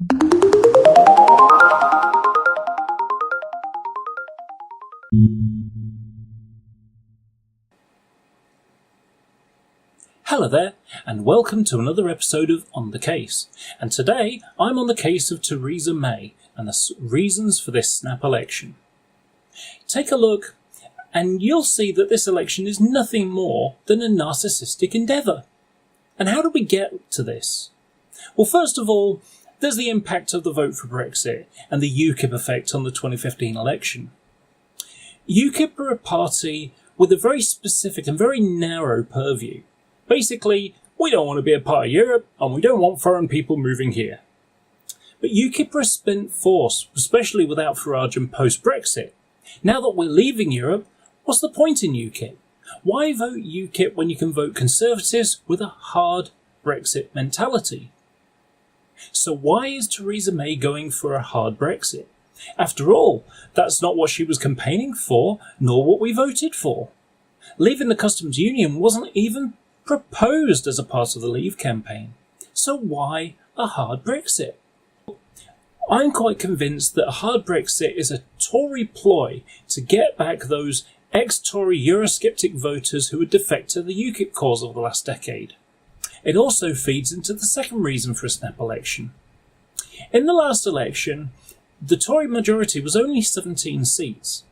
Hello there, and welcome to another episode of On the Case. And today, I'm on the case of Theresa May and the reasons for this snap election. Take a look, and you'll see that this election is nothing more than a narcissistic endeavour. And how did we get to this? Well, first of all, there's the impact of the vote for Brexit and the UKIP effect on the 2015 election. UKIP are a party with a very specific and very narrow purview. Basically, we don't want to be a part of Europe and we don't want foreign people moving here. But UKIP are a spent force, especially without Farage and post-Brexit. Now that we're leaving Europe, what's the point in UKIP? Why vote UKIP when you can vote Conservatives with a hard Brexit mentality? So why is Theresa May going for a hard Brexit? After all, that's not what she was campaigning for, nor what we voted for. Leaving the customs union wasn't even proposed as a part of the Leave campaign. So why a hard Brexit? I'm quite convinced that a hard Brexit is a Tory ploy to get back those ex-Tory Eurosceptic voters who had defected the UKIP cause over the last decade. It also feeds into the second reason for a snap election. In the last election, the Tory majority was only 17 seats.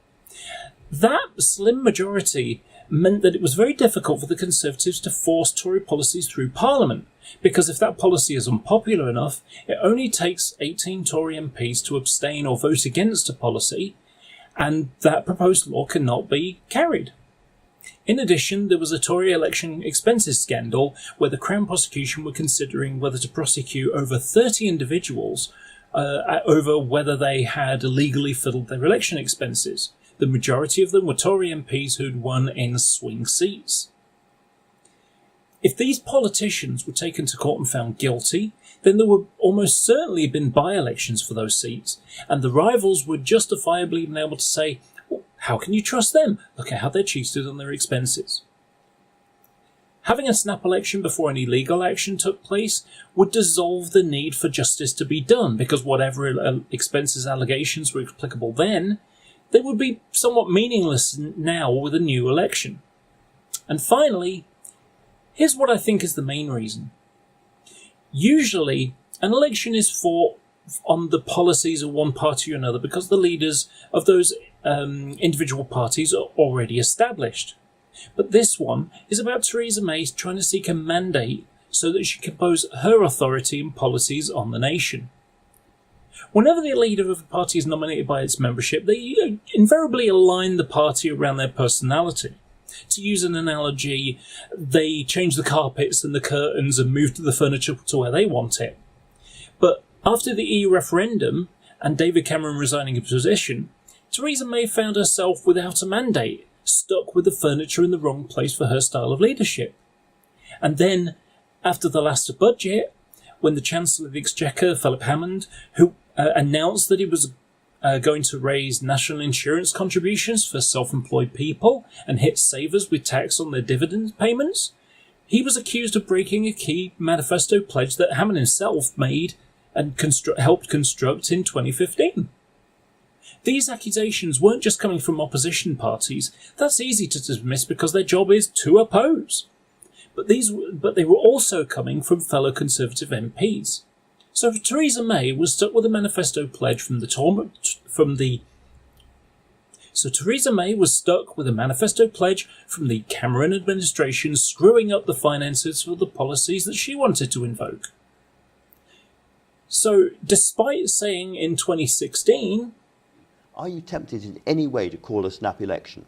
That slim majority meant that it was very difficult for the Conservatives to force Tory policies through Parliament, because if that policy is unpopular enough, it only takes 18 Tory MPs to abstain or vote against a policy, and that proposed law cannot be carried. In addition, there was a Tory election expenses scandal where the Crown prosecution were considering whether to prosecute over 30 individuals over whether they had illegally fiddled their election expenses. The majority of them were Tory MPs who'd won in swing seats. If these politicians were taken to court and found guilty, then there would almost certainly have been by-elections for those seats, and the rivals would justifiably be able to say, well, how can you trust them? Look at how they're cheated on their expenses. Having a snap election before any legal action took place would dissolve the need for justice to be done, because whatever expenses allegations were applicable then, they would be somewhat meaningless now with a new election. And finally, here's what I think is the main reason. Usually, an election is fought on the policies of one party or another because the leaders of those individual parties are already established. But this one is about Theresa May trying to seek a mandate so that she can impose her authority and policies on the nation. Whenever the leader of a party is nominated by its membership, they invariably align the party around their personality. To use an analogy, they change the carpets and the curtains and move the furniture to where they want it. But after the EU referendum and David Cameron resigning his position, Theresa May found herself without a mandate, stuck with the furniture in the wrong place for her style of leadership. And then, after the last budget, when the Chancellor of the Exchequer, Philip Hammond, who announced that he was going to raise national insurance contributions for self-employed people and hit savers with tax on their dividend payments, he was accused of breaking a key manifesto pledge that Hammond himself made and helped construct in 2015. These accusations weren't just coming from opposition parties. That's easy to dismiss because their job is to oppose. But they were also coming from fellow Conservative MPs. So Theresa May was stuck with a manifesto pledge Theresa May was stuck with a manifesto pledge from the Cameron administration screwing up the finances for the policies that she wanted to invoke. So, despite saying in 2016... Are you tempted in any way to call a snap election?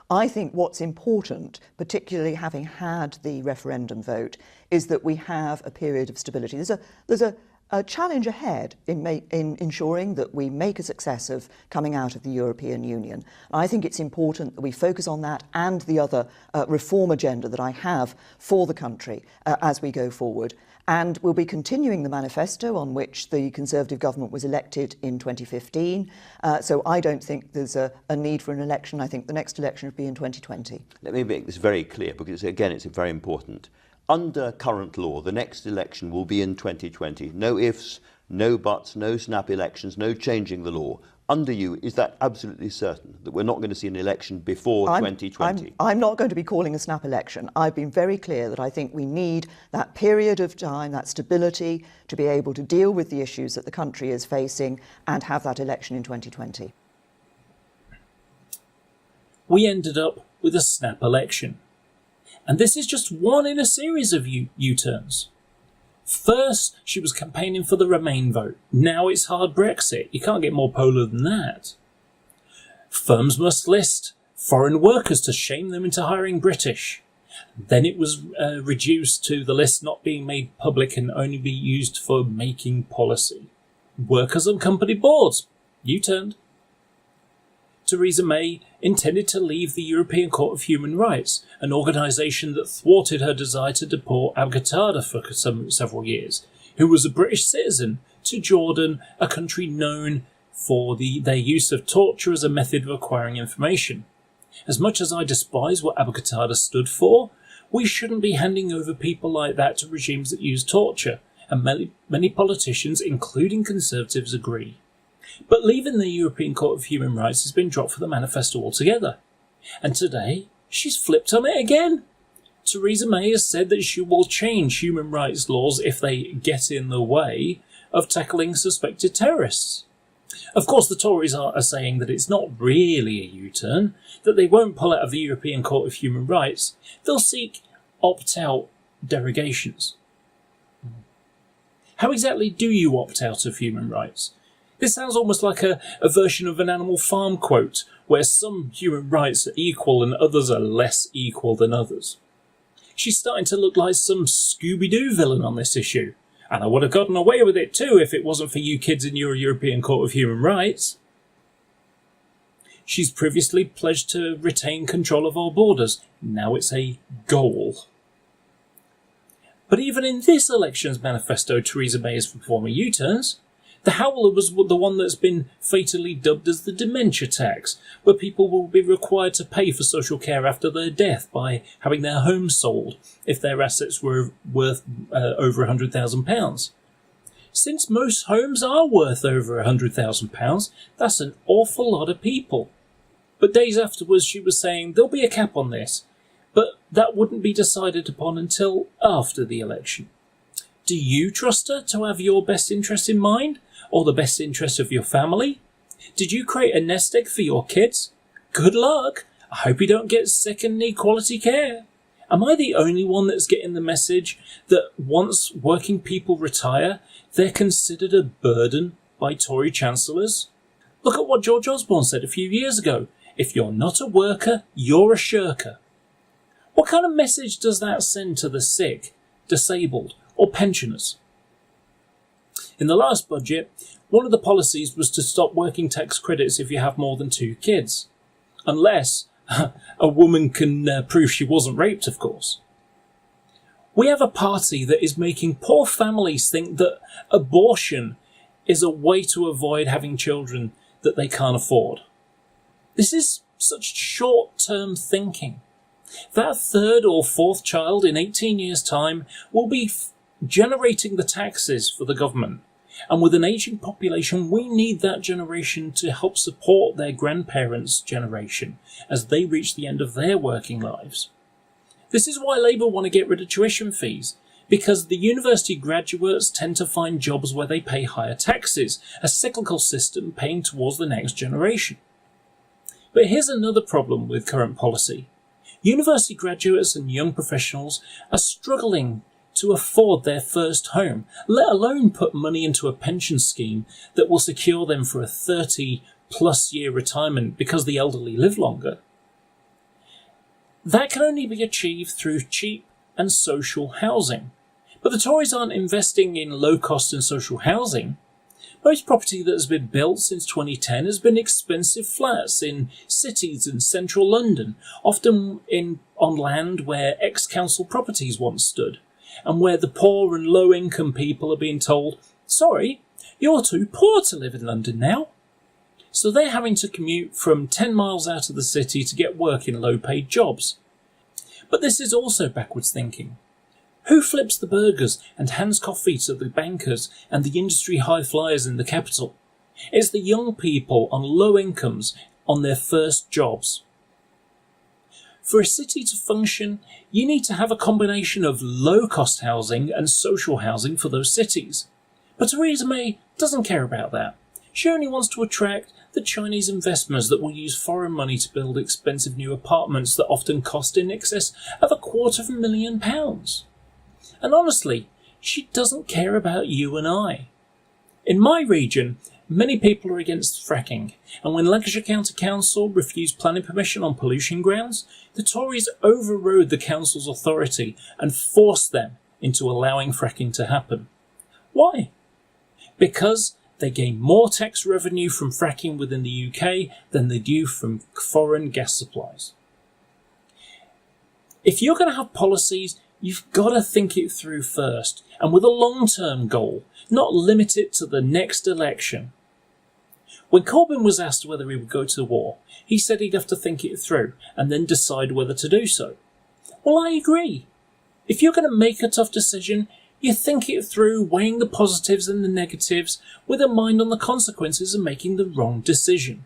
I think what's important, particularly having had the referendum vote, is that we have a period of stability. There's a challenge ahead in ensuring that we make a success of coming out of the European Union. I think it's important that we focus on that and the other reform agenda that I have for the country as we go forward. And we'll be continuing the manifesto on which the Conservative government was elected in 2015. So I don't think there's a need for an election. I think the next election would be in 2020. Let me make this very clear, because again, it's very important. Under current law, the next election will be in 2020. No ifs, No buts, no snap elections, no changing the law. Under you, is that absolutely certain that we're not going to see an election before 2020? I'm not going to be calling a snap election. I've been very clear that I think we need that period of time, that stability, to be able to deal with the issues that the country is facing and have that election in 2020. We ended up with a snap election. And this is just one in a series of U-turns. First, she was campaigning for the Remain vote. Now it's hard Brexit. You can't get more polar than that. Firms must list foreign workers to shame them into hiring British. Then it was reduced to the list not being made public and only be used for making policy. Workers on company boards. U-turned. Theresa May intended to leave the European Court of Human Rights, an organisation that thwarted her desire to deport Abu Qatada for several years, who was a British citizen, to Jordan, a country known for their use of torture as a method of acquiring information. As much as I despise what Abu Qatada stood for, we shouldn't be handing over people like that to regimes that use torture, and many politicians, including Conservatives, agree. But leaving the European Court of Human Rights has been dropped for the manifesto altogether. And today, she's flipped on it again. Theresa May has said that she will change human rights laws if they get in the way of tackling suspected terrorists. Of course, the Tories are saying that it's not really a U-turn, that they won't pull out of the European Court of Human Rights. They'll seek opt-out derogations. How exactly do you opt out of human rights? This sounds almost like a version of an Animal Farm quote, where some human rights are equal and others are less equal than others. She's starting to look like some Scooby-Doo villain on this issue, and I would have gotten away with it too if it wasn't for you kids in your European Court of Human Rights. She's previously pledged to retain control of our borders. Now it's a goal. But even in this election's manifesto, Theresa May is performing U-turns. The howler was the one that's been fatally dubbed as the dementia tax, where people will be required to pay for social care after their death by having their homes sold if their assets were worth over £100,000. Since most homes are worth over £100,000, that's an awful lot of people. But days afterwards she was saying there'll be a cap on this, but that wouldn't be decided upon until after the election. Do you trust her to have your best interests in mind? Or the best interest of your family? Did you create a nest egg for your kids? Good luck. I hope you don't get sick and need quality care. Am I the only one that's getting the message that once working people retire, they're considered a burden by Tory chancellors? Look at what George Osborne said a few years ago. If you're not a worker, you're a shirker. What kind of message does that send to the sick, disabled, or pensioners? In the last budget, one of the policies was to stop working tax credits if you have more than 2 kids. Unless a woman can prove she wasn't raped, of course. We have a party that is making poor families think that abortion is a way to avoid having children that they can't afford. This is such short-term thinking. That 3rd or 4th child in 18 years' time will be generating the taxes for the government. And with an ageing population, we need that generation to help support their grandparents' generation as they reach the end of their working lives. This is why Labour want to get rid of tuition fees, because the university graduates tend to find jobs where they pay higher taxes, a cyclical system paying towards the next generation. But here's another problem with current policy. University graduates and young professionals are struggling to afford their first home, let alone put money into a pension scheme that will secure them for a 30-plus year retirement because the elderly live longer. That can only be achieved through cheap and social housing. But the Tories aren't investing in low-cost and social housing. Most property that has been built since 2010 has been expensive flats in cities in central London, often on land where ex-council properties once stood, and where the poor and low-income people are being told, sorry, you're too poor to live in London now. So they're having to commute from 10 miles out of the city to get work in low-paid jobs. But this is also backwards thinking. Who flips the burgers and hands coffee to the bankers and the industry high flyers in the capital? It's the young people on low incomes on their first jobs. For a city to function, you need to have a combination of low-cost housing and social housing for those cities. But Theresa May doesn't care about that. She only wants to attract the Chinese investors that will use foreign money to build expensive new apartments that often cost in excess of £250,000. And honestly, she doesn't care about you and I. In my region, many people are against fracking, and when Lancashire County Council refused planning permission on pollution grounds, the Tories overrode the council's authority and forced them into allowing fracking to happen. Why? Because they gain more tax revenue from fracking within the UK than they do from foreign gas supplies. If you're going to have policies, you've got to think it through first, and with a long-term goal, not limit it to the next election. When Corbyn was asked whether he would go to war, he said he'd have to think it through and then decide whether to do so. Well, I agree. If you're going to make a tough decision, you think it through, weighing the positives and the negatives with a mind on the consequences of making the wrong decision.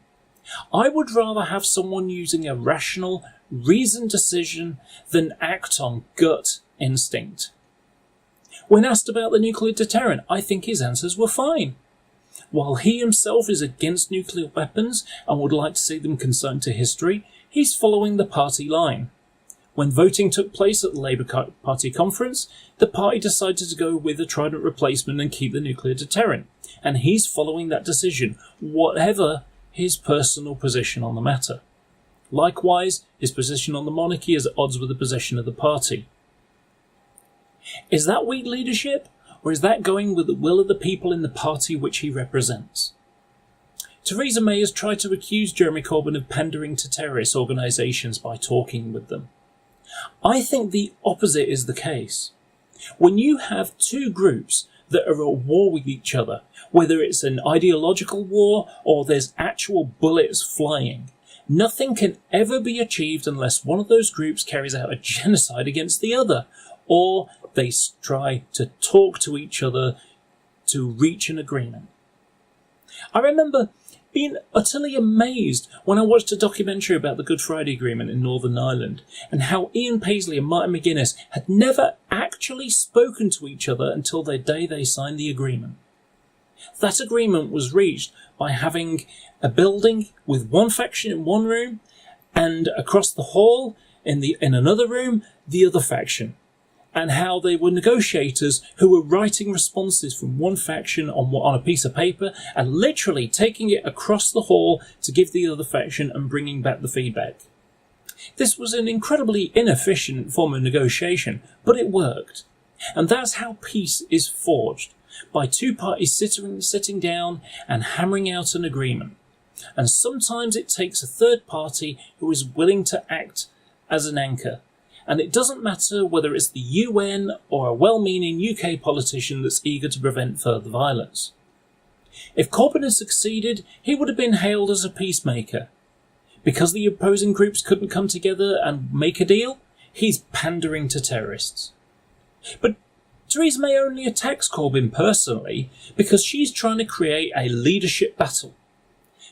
I would rather have someone using a rational, reasoned decision than act on gut instinct. When asked about the nuclear deterrent, I think his answers were fine. While he himself is against nuclear weapons and would like to see them consigned to history, he's following the party line. When voting took place at the Labour Party conference, the party decided to go with a Trident replacement and keep the nuclear deterrent, and he's following that decision, whatever his personal position on the matter. Likewise, his position on the monarchy is at odds with the position of the party. Is that weak leadership, or is that going with the will of the people in the party which he represents? Theresa May has tried to accuse Jeremy Corbyn of pandering to terrorist organisations by talking with them. I think the opposite is the case. When you have two groups that are at war with each other, whether it's an ideological war or there's actual bullets flying, nothing can ever be achieved unless one of those groups carries out a genocide against the other, or they try to talk to each other to reach an agreement. I remember being utterly amazed when I watched a documentary about the Good Friday Agreement in Northern Ireland and how Ian Paisley and Martin McGuinness had never actually spoken to each other until the day they signed the agreement. That agreement was reached by having a building with one faction in one room and across the hall in another room, the other faction. And how they were negotiators who were writing responses from one faction on a piece of paper and literally taking it across the hall to give the other faction and bringing back the feedback. This was an incredibly inefficient form of negotiation, but it worked. And that's how peace is forged, by two parties sitting down and hammering out an agreement. And sometimes it takes a third party who is willing to act as an anchor. And it doesn't matter whether it's the UN or a well-meaning UK politician that's eager to prevent further violence. If Corbyn had succeeded, he would have been hailed as a peacemaker. Because the opposing groups couldn't come together and make a deal, he's pandering to terrorists. But Theresa May only attacks Corbyn personally because she's trying to create a leadership battle.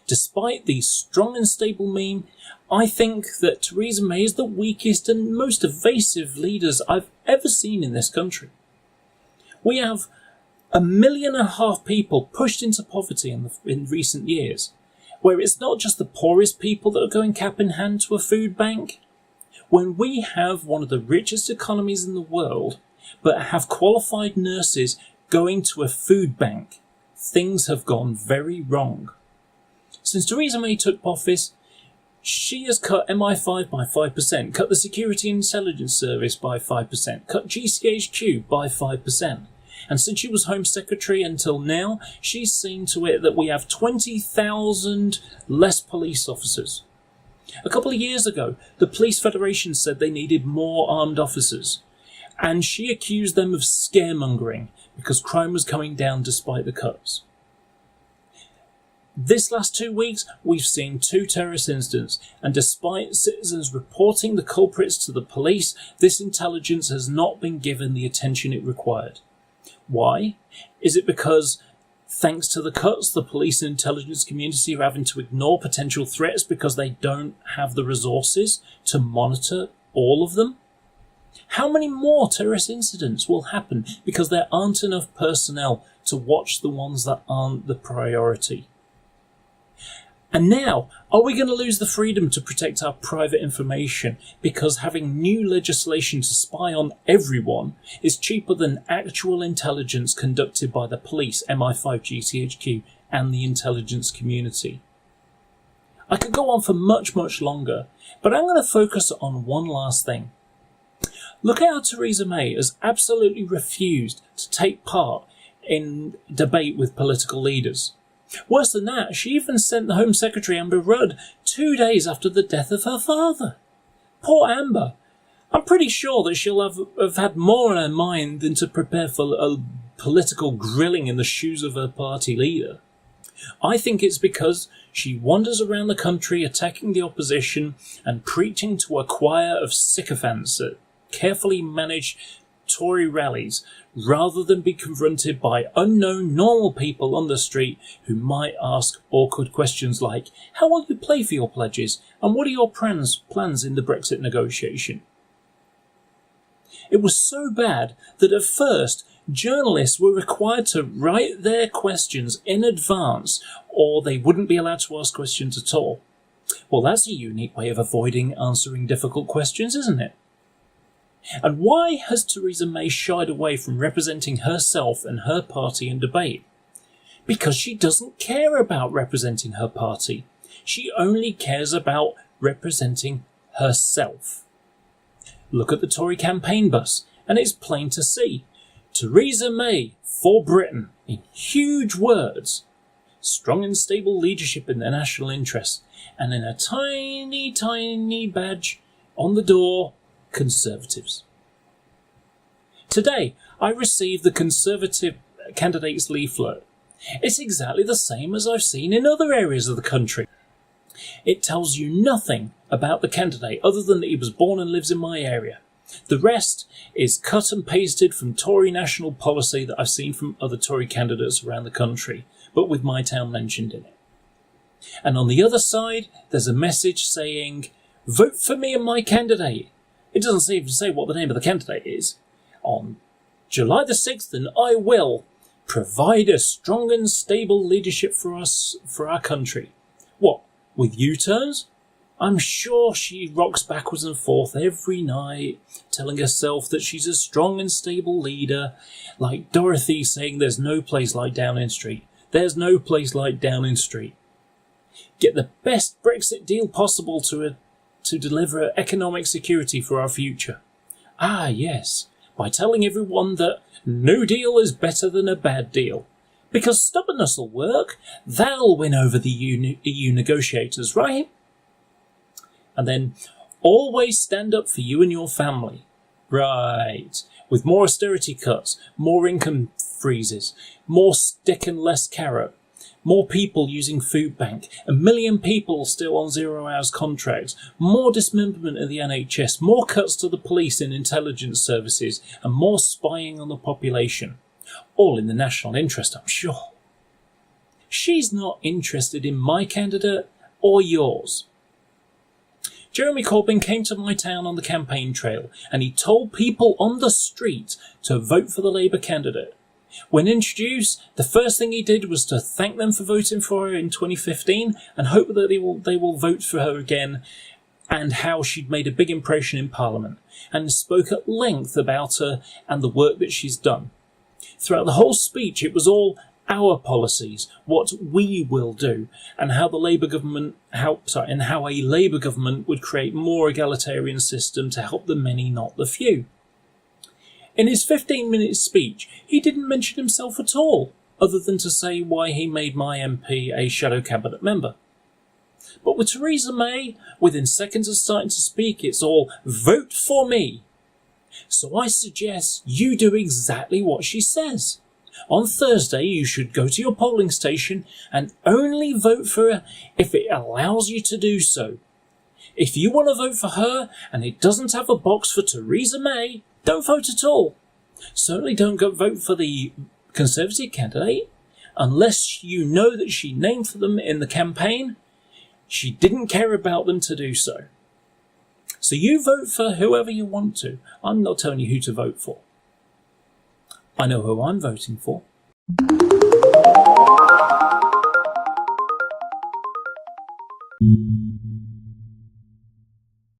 Despite the strong and stable meme, I think that Theresa May is the weakest and most evasive leaders I've ever seen in this country. We have 1.5 million people pushed into poverty in recent years, where it's not just the poorest people that are going cap in hand to a food bank. When we have one of the richest economies in the world, but have qualified nurses going to a food bank, things have gone very wrong. Since Theresa May took office, she has cut MI5 by 5%, cut the Security Intelligence Service by 5%, cut GCHQ by 5%. And since she was Home Secretary until now, she's seen to it that we have 20,000 less police officers. A couple of years ago, the Police Federation said they needed more armed officers. And she accused them of scaremongering because crime was coming down despite the cuts. This last 2 weeks, we've seen 2 terrorist incidents, and despite citizens reporting the culprits to the police, this intelligence has not been given the attention it required. Why? Is it because, thanks to the cuts, the police and intelligence community are having to ignore potential threats because they don't have the resources to monitor all of them? How many more terrorist incidents will happen because there aren't enough personnel to watch the ones that aren't the priority? And now, are we going to lose the freedom to protect our private information because having new legislation to spy on everyone is cheaper than actual intelligence conducted by the police, MI5, GCHQ, and the intelligence community? I could go on for much, much longer, but I'm going to focus on one last thing. Look at how Theresa May has absolutely refused to take part in debate with political leaders. Worse than that, she even sent the Home Secretary Amber Rudd 2 days after the death of her father. Poor Amber. I'm pretty sure that she'll have had more on her mind than to prepare for a political grilling in the shoes of her party leader. I think it's because she wanders around the country attacking the opposition and preaching to a choir of sycophants at carefully managed Tory rallies, rather than be confronted by unknown normal people on the street who might ask awkward questions like, how will you play for your pledges, and what are your plans in the Brexit negotiation? It was so bad that at first journalists were required to write their questions in advance, or they wouldn't be allowed to ask questions at all. Well, that's a unique way of avoiding answering difficult questions, isn't it? And why has Theresa May shied away from representing herself and her party in debate? Because she doesn't care about representing her party. She only cares about representing herself. Look at the Tory campaign bus, and it's plain to see. Theresa May for Britain, in huge words. Strong and stable leadership in their national interest, and in a tiny, tiny badge on the door, Conservatives. Today, I received the Conservative candidate's leaflet. It's exactly the same as I've seen in other areas of the country. It tells you nothing about the candidate other than that he was born and lives in my area. The rest is cut and pasted from Tory national policy that I've seen from other Tory candidates around the country, but with my town mentioned in it. And on the other side, there's a message saying, vote for me and my candidate. It doesn't even say what the name of the candidate is. On July the 6th, and I will provide a strong and stable leadership for us, for our country. What, with U-turns? I'm sure she rocks backwards and forth every night, telling herself that she's a strong and stable leader, like Dorothy saying there's no place like Downing Street. There's no place like Downing Street. Get the best Brexit deal possible to deliver economic security for our future. Ah, yes, by telling everyone that no deal is better than a bad deal. Because stubbornness will work. That'll win over the EU negotiators, right? And then always stand up for you and your family. Right. With more austerity cuts, more income freezes, more stick and less carrot, more people using food bank, 1 million people still on 0 hours contracts, more dismemberment of the NHS, more cuts to the police and intelligence services, and more spying on the population. All in the national interest, I'm sure. She's not interested in my candidate or yours. Jeremy Corbyn came to my town on the campaign trail and he told people on the street to vote for the Labour candidate. When introduced, the first thing he did was to thank them for voting for her in 2015 and hope that they will vote for her again, and how she'd made a big impression in Parliament, and spoke at length about her and the work that she's done. Throughout the whole speech, it was all our policies, what we will do, and how a Labour government would create more egalitarian system to help the many, not the few. In his 15-minute speech, he didn't mention himself at all, other than to say why he made my MP a shadow cabinet member. But with Theresa May, within seconds of starting to speak, it's all, vote for me. So I suggest you do exactly what she says. On Thursday, you should go to your polling station and only vote for her if it allows you to do so. If you want to vote for her and it doesn't have a box for Theresa May, don't vote at all. Certainly don't go vote for the Conservative candidate unless you know that she named for them in the campaign. She didn't care about them to do so. So you vote for whoever you want to. I'm not telling you who to vote for. I know who I'm voting for.